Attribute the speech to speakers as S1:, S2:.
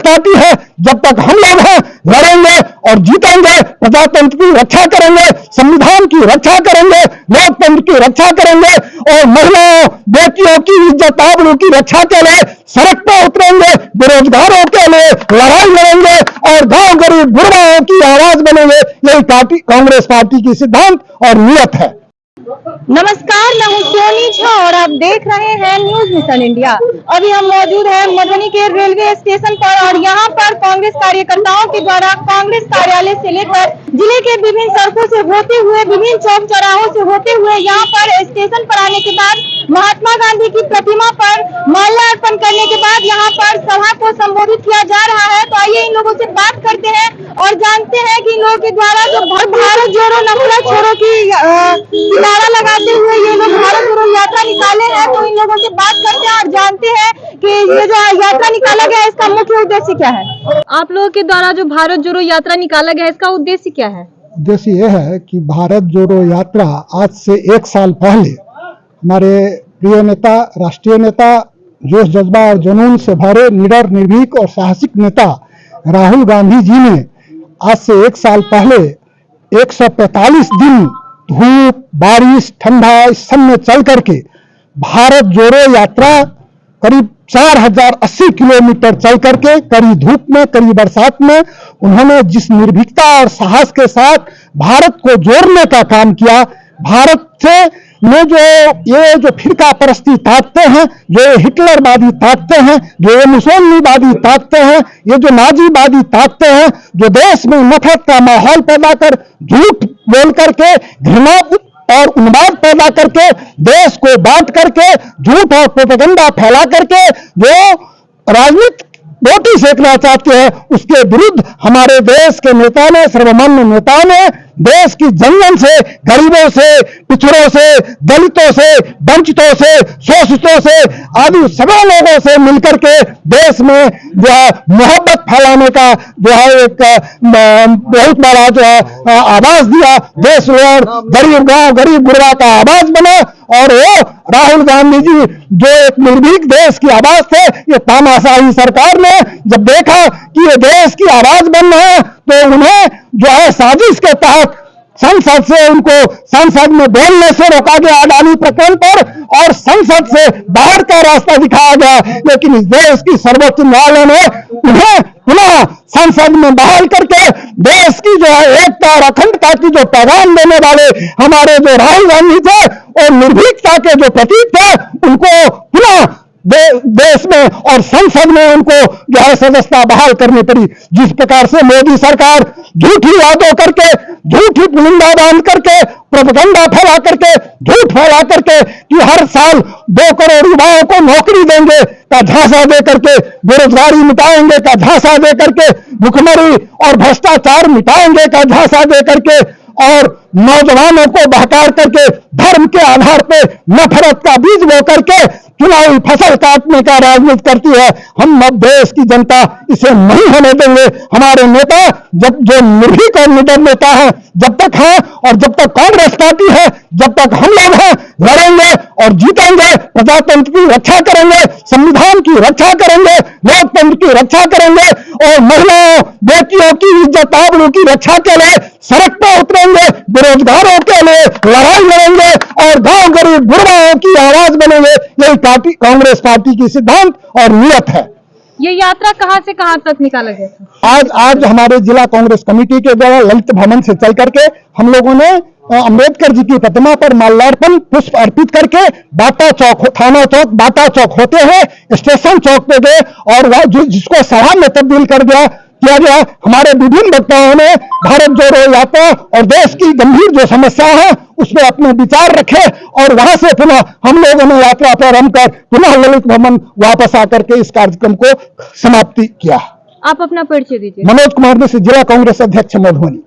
S1: Party है, जब तक हम लोग हैं लड़ेंगे और जीतेंगे, प्रजातंत्र की रक्षा करेंगे, संविधान की रक्षा करेंगे, लोकतंत्र की रक्षा करेंगे और महिलाओं बेटियों की इज्जत आबरू की रक्षा के लिए सड़क पर उतरेंगे, बेरोजगारों के लिए लड़ाई लड़ेंगे और गांव गरीब गुरबाओं की आवाज बनेंगे। यही पार्टी कांग्रेस पार्टी की सिद्धांत और नियत है।
S2: नमस्कार, मैं हूं सोनी झा और आप देख रहे हैं न्यूज मिशन इंडिया। अभी हम मौजूद हैं मधुबनी के रेलवे स्टेशन पर और यहां पर कांग्रेस कार्यकर्ताओं के द्वारा कांग्रेस कार्यालय से लेकर जिले के विभिन्न सड़कों से होते हुए, विभिन्न चौक चौराहों से होते हुए यहां पर स्टेशन पर आने के बाद महात्मा गांधी की प्रतिमा पर माल्यार्पण करने के बाद यहां पर सभा को संबोधित किया जा रहा है। तो आइए इन लोगों से बात करते हैं और जानते हैं कि इन लोगों के द्वारा जो भारत जोड़ो नफरत छोड़ो की नारा लगाते हुए ये लोग भारत जोड़ो यात्रा निकाले हैं। तो इन लोगों से बात करते हैं और जानते हैं कि ये जो यात्रा निकाला गया है इसका मुख्य उद्देश्य क्या है। आप लोगों के द्वारा जो भारत जोड़ो यात्रा निकाला गया है इसका उद्देश्य क्या है?
S1: उद्देश्य यह है कि भारत जोड़ो यात्रा आज से 1 साल पहले हमारे प्रिय नेता, राष्ट्रीय नेता, जोश जज्बा और जुनून से भरे निडर, निर्भीक और साहसिक नेता राहुल गांधी जी ने आज से 1 साल पहले 145 दिन धूप, बारिश, ठंडा इस सब में चल करके भारत जोड़ो यात्रा करीब 4080 किलोमीटर चल करके, कड़ी धूप में, कड़ी बरसात में उन्होंने जिस निर्भीकता और साहस के साथ भारत को जोड़ने का काम किया, भारत से में जो फिरका परस्ती ताकते हैं, जो हिटलरवादी ताकते हैं, जो ये मुसोलिनीवादी ताकते हैं, ये जो नाजीवादी ताकते हैं, जो देश में नफरत का माहौल पैदा कर, झूठ बोल करके, घृणा और उन्माद पैदा करके, देश को बांट करके, झूठ और प्रोपेगेंडा फैला करके जो राजनीतिक रोटी सेकना चाहते हैं, उसके विरुद्ध हमारे देश के नेता ने, सर्वमान्य नेताओं ने देश की जनजन से, गरीबों से, पिछड़ों से, दलितों से, वंचितों से, शोषितों से आदि सभी लोगों से मिलकर के देश में जो है मोहब्बत फैलाने का जो है एक बहुत बड़ा जो है आवाज दिया। देश और गरीब गांव, गरीब गुरबा का आवाज बना और वो राहुल गांधी जी जो एक निर्भीक देश की आवाज थे, ये तानाशाही सरकार ने जब देखा कि ये देश की आवाज बन रहा है तो उन्हें जो है साजिश के तहत संसद से उनको संसद में बोलने से रोका गया अडानी प्रकरण पर और संसद से बाहर का रास्ता दिखाया गया। लेकिन इस देश की सर्वोच्च न्यायालय ने उन्हें पुनः संसद में बहाल करके देश की जो है एकता और अखंडता की जो पैगाम देने वाले हमारे जो राहुल गांधी थे और निर्भीकता के जो प्रतीक थे उनको पुनः देश में और संसद में उनको जो है सदस्यता बहाल करनी पड़ी। जिस प्रकार से मोदी सरकार झूठी वादों करके, झूठी पुलिंदा बांध करके, प्रोपेगेंडा फैला करके, झूठ फैला करके कि हर साल 2 करोड़ युवाओं को नौकरी देंगे का झांसा दे करके, बेरोजगारी मिटाएंगे का झांसा दे करके, भुखमरी और भ्रष्टाचार मिटाएंगे का झांसा दे करके और नौजवानों को बहकार करके धर्म के आधार पर नफरत का बीज बो करके चुनावी फसल काटने का राजनीति करती है। हम अब देश की जनता इसे नहीं होने देंगे। हमारे नेता जब जो निर्भीक और निडर नेता है जब तक है और जब तक कांग्रेस पार्टी है, जब तक हम लोग हैं लड़ेंगे और जीतेंगे, प्रजातंत्र की रक्षा करेंगे, संविधान की रक्षा करेंगे, लोकतंत्र की रक्षा करेंगे और महिलाओं बेटियों की इज्जत आबरू की रक्षा के लिए सड़क पर उतरेंगे, बेरोजगारों के लिए लड़ाई लड़ेंगे और गांव गरीब गुरबाओं की आवाज बनेंगे। यही पार्टी कांग्रेस पार्टी की सिद्धांत और नियत है।
S2: ये यात्रा कहां से कहां तक निकाला गया था?
S1: आज हमारे जिला कांग्रेस कमेटी के द्वारा ललित भवन से चल करके हम लोगों ने अंबेडकर जी की प्रतिमा पर माल्यार्पण पुष्प अर्पित करके बाटा चौक, थाना चौक, बाटा चौक होते हुए स्टेशन चौक पे गए और वह जिसको सभा में तब्दील किया गया। हमारे विभिन्न वक्ताओं ने भारत जोड़ो यात्रा और देश की गंभीर जो समस्या है उसमें अपने विचार रखे और वहां से पुनः हम लोगों ने यात्रा प्रारंभ कर पुनः ललित भवन वापस आकर के इस कार्यक्रम को समाप्ति किया।
S2: आप अपना परिचय दीजिए।
S1: मनोज कुमार ने जिला कांग्रेस अध्यक्ष मधुबनी।